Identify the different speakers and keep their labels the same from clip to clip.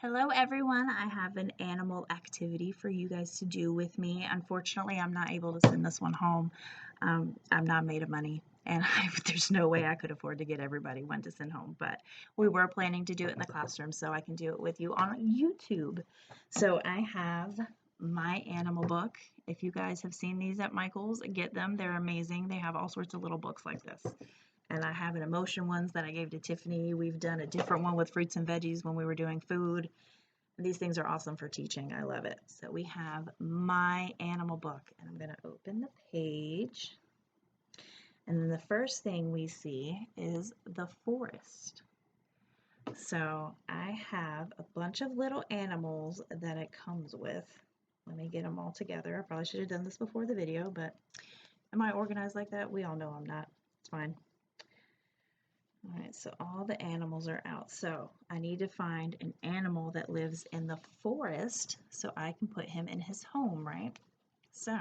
Speaker 1: Hello everyone, I have an animal activity for you guys to do with me. Unfortunately, I'm not able to send this one home. I'm not made of money and there's no way I could afford to get everybody one to send home, but we were planning to do it in the classroom so I can do it with you on YouTube. So I have my animal book. If you guys have seen these at Michael's, get them. They're amazing. They have all sorts of little books like this. And I have an emotion ones that I gave to Tiffany. We've done a different one with fruits and veggies when we were doing food. These things are awesome for teaching. I love it. So we have my animal book, and I'm going to open the page. And then the first thing we see is the forest. So I have a bunch of little animals that it comes with. Let me get them all together. I probably should have done this before the video, but am I organized like that? We all know I'm not. It's fine. All right, so all the animals are out. So I need to find an animal that lives in the forest so I can put him in his home, right? So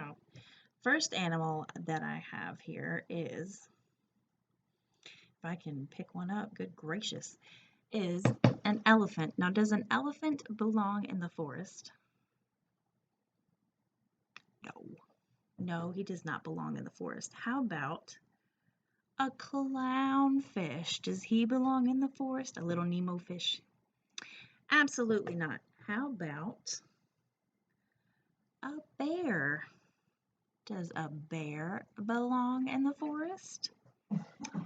Speaker 1: first animal that I have here is, if I can pick one up, good gracious, is an elephant. Now, does an elephant belong in the forest? No. No, he does not belong in the forest. How about a clownfish? Does he belong in the forest? A little Nemo fish? Absolutely not. How about a bear? Does a bear belong in the forest?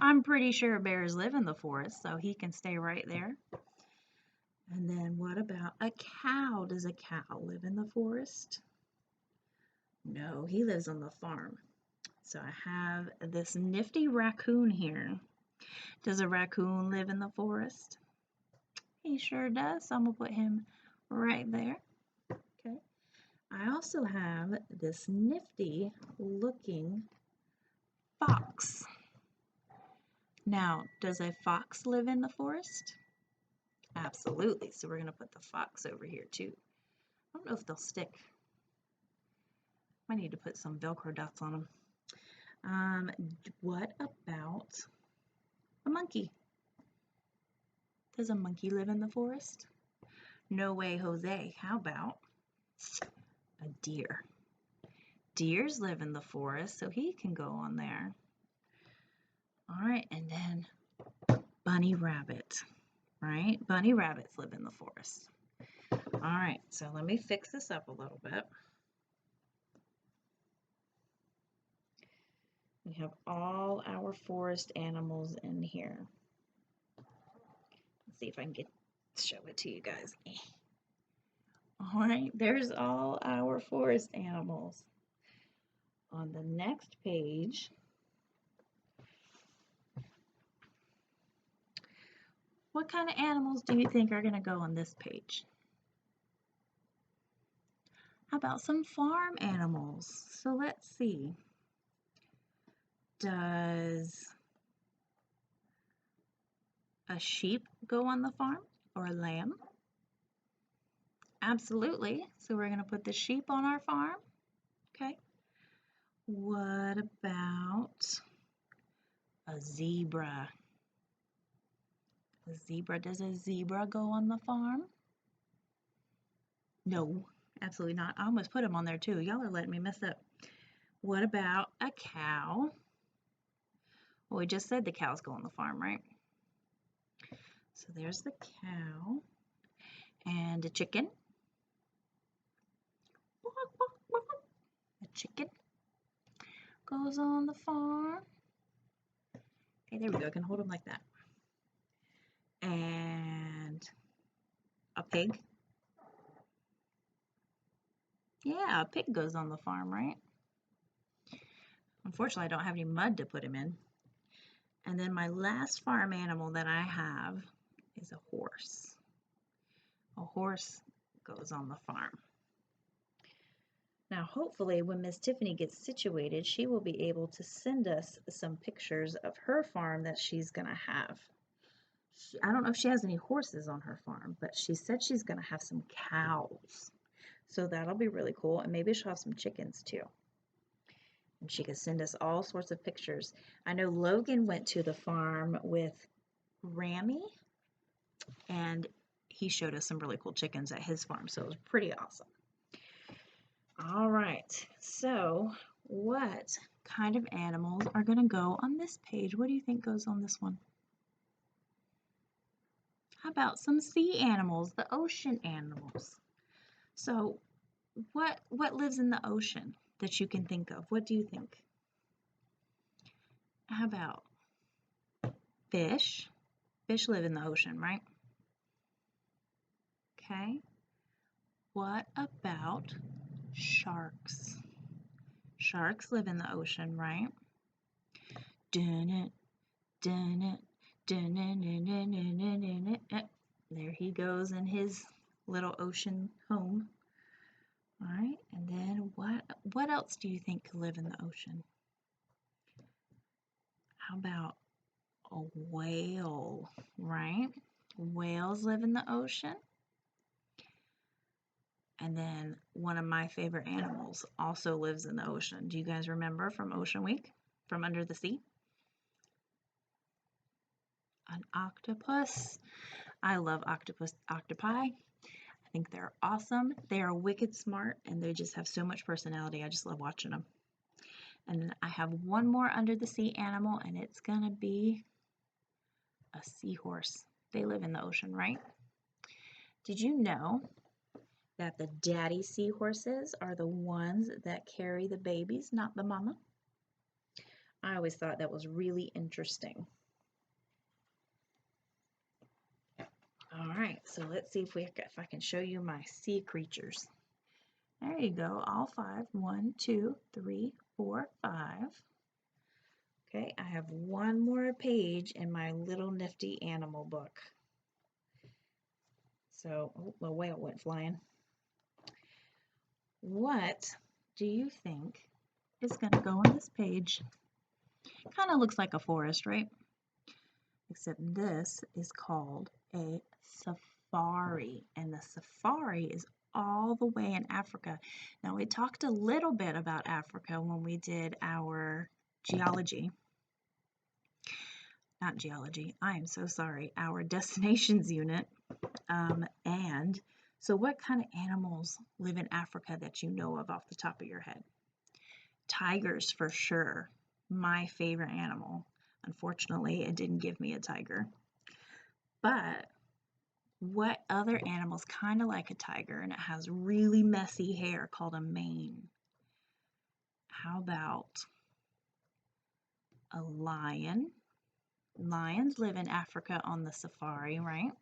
Speaker 1: I'm pretty sure bears live in the forest, so he can stay right there. And then what about a cow? Does a cow live in the forest? No, he lives on the farm. So I have this nifty raccoon here. Does a raccoon live in the forest? He sure does, so I'm going to put him right there. Okay. I also have this nifty looking fox. Now, does a fox live in the forest? Absolutely. So we're going to put the fox over here too. I don't know if they'll stick. I need to put some Velcro dots on them. What about a monkey? Does a monkey live in the forest? No way, Jose. How about a deer? Deers live in the forest, so he can go on there. All right, and then bunny rabbit, right? Bunny rabbits live in the forest. All right, so let me fix this up a little bit. We have all our forest animals in here. Let's see if I can show it to you guys. All right, there's all our forest animals. On the next page, what kind of animals do you think are going to go on this page? How about some farm animals? So let's see. Does a sheep go on the farm or a lamb? Absolutely. So we're going to put the sheep on our farm. Okay. What about a zebra? Does a zebra go on the farm? No, absolutely not. I almost put them on there too. Y'all are letting me mess up. What about a cow? Well, we just said the cows go on the farm, right? So there's the cow and a chicken. A chicken goes on the farm. Okay, there we go. I can hold them like that. And a pig. Yeah, a pig goes on the farm, right? Unfortunately, I don't have any mud to put him in. And then my last farm animal that I have is a horse. A horse goes on the farm. Now, hopefully, when Miss Tiffany gets situated, she will be able to send us some pictures of her farm that she's going to have. I don't know if she has any horses on her farm, but she said she's going to have some cows. So that'll be really cool. And maybe she'll have some chickens too. And she could send us all sorts of pictures. I know Logan went to the farm with Grammy, and he showed us some really cool chickens at his farm, so it was pretty awesome. All right, so what kind of animals are going to go on this page? What do you think goes on this one? How about some sea animals, the ocean animals? So what lives in the ocean that you can think of? What do you think? How about fish? Fish live in the ocean, right? Okay. What about sharks? Sharks live in the ocean, right? Dun it, dun it, dun it, dun it, dun it, dun it. There he goes in his little ocean home. All right, and then what else do you think could live in the ocean? How about a whale, right? Whales live in the ocean. And then one of my favorite animals also lives in the ocean. Do you guys remember from Ocean Week, from Under the Sea? An octopus. I love octopi. I think they're awesome. They are wicked smart and they just have so much personality. I just love watching them. And then I have one more under the sea animal, and it's gonna be a seahorse. They live in the ocean, right? Did you know that the daddy seahorses are the ones that carry the babies, not the mama? I always thought that was really interesting. All right, so let's see if I can show you my sea creatures. There you go, all 5. 1, 2, 3, 4, 5. Okay, I have one more page in my little nifty animal book. So, oh, the whale went flying. What do you think is going to go on this page? Kind of looks like a forest, right? Except this is called a safari, and the safari is all the way in Africa. Now, we talked a little bit about Africa when we did our geology. Not geology, I am so sorry, our destinations unit. And so what kind of animals live in Africa that you know of off the top of your head? Tigers for sure, my favorite animal. Unfortunately, it didn't give me a tiger. But what other animal's kind of like a tiger and it has really messy hair called a mane? How about a lion? Lions live in Africa on the safari, right?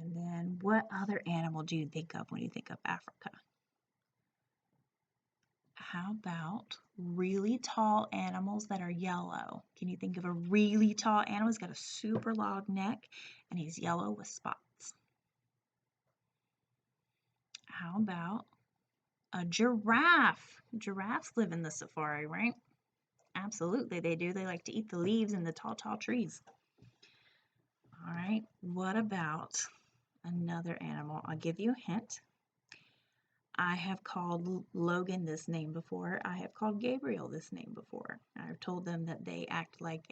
Speaker 1: And then what other animal do you think of when you think of Africa? How about really tall animals that are yellow? Can you think of a really tall animal? He's got a super long neck and he's yellow with spots. How about a giraffe? Giraffes live in the safari, right? Absolutely, they do. They like to eat the leaves in the tall, tall trees. All right, what about another animal? I'll give you a hint. I have called Logan this name before. I have called Gabriel this name before. I've told them that they act like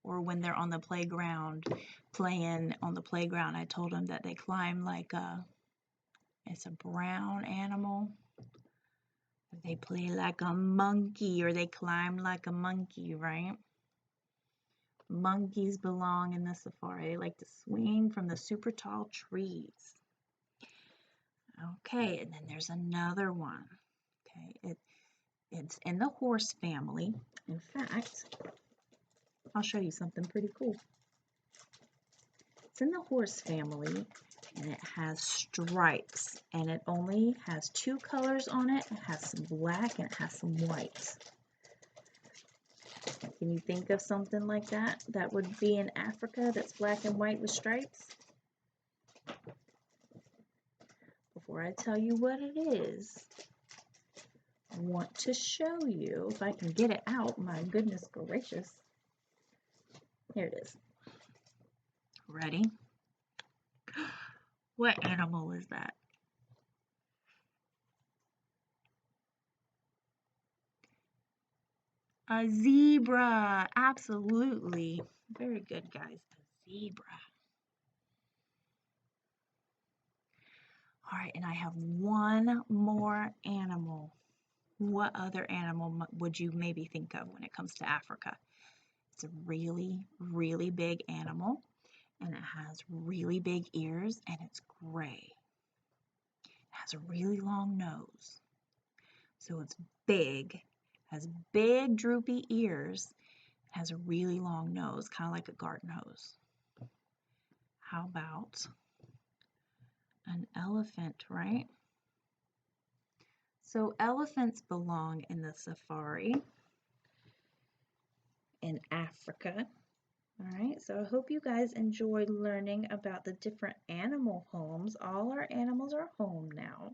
Speaker 1: or when they're on the playground, playing on the playground, I told them that they climb like it's a brown animal. They play like a monkey or they climb like a monkey, right? Monkeys belong in the safari. They like to swing from the super tall trees. Okay, and then there's another one. Okay, it's in the horse family. In fact, I'll show you something pretty cool. It's in the horse family and it has stripes and it only has 2 colors on it. It has some black and it has some white. Can you think of something like that that would be in Africa that's black and white with stripes? Before I tell you what it is, I want to show you, if I can get it out, my goodness gracious. Here it is. Ready? What animal is that? A zebra, absolutely. Very good, guys. A zebra. All right, and I have one more animal. What other animal would you maybe think of when it comes to Africa? It's a really, really big animal, and it has really big ears, and it's gray. It has a really long nose. So it's big, has big droopy ears, has a really long nose, kind of like a garden hose. How about an elephant, right? So elephants belong in the safari in Africa. All right, so I hope you guys enjoyed learning about the different animal homes. All our animals are home now.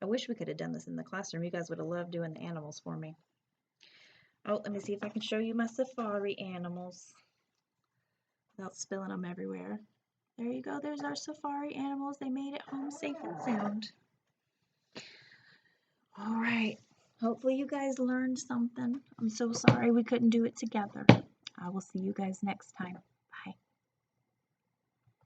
Speaker 1: I wish we could have done this in the classroom. You guys would have loved doing the animals for me. Oh, let me see if I can show you my safari animals without spilling them everywhere. There you go. There's our safari animals. They made it home safe and sound. All right. Hopefully you guys learned something. I'm so sorry we couldn't do it together. I will see you guys next time.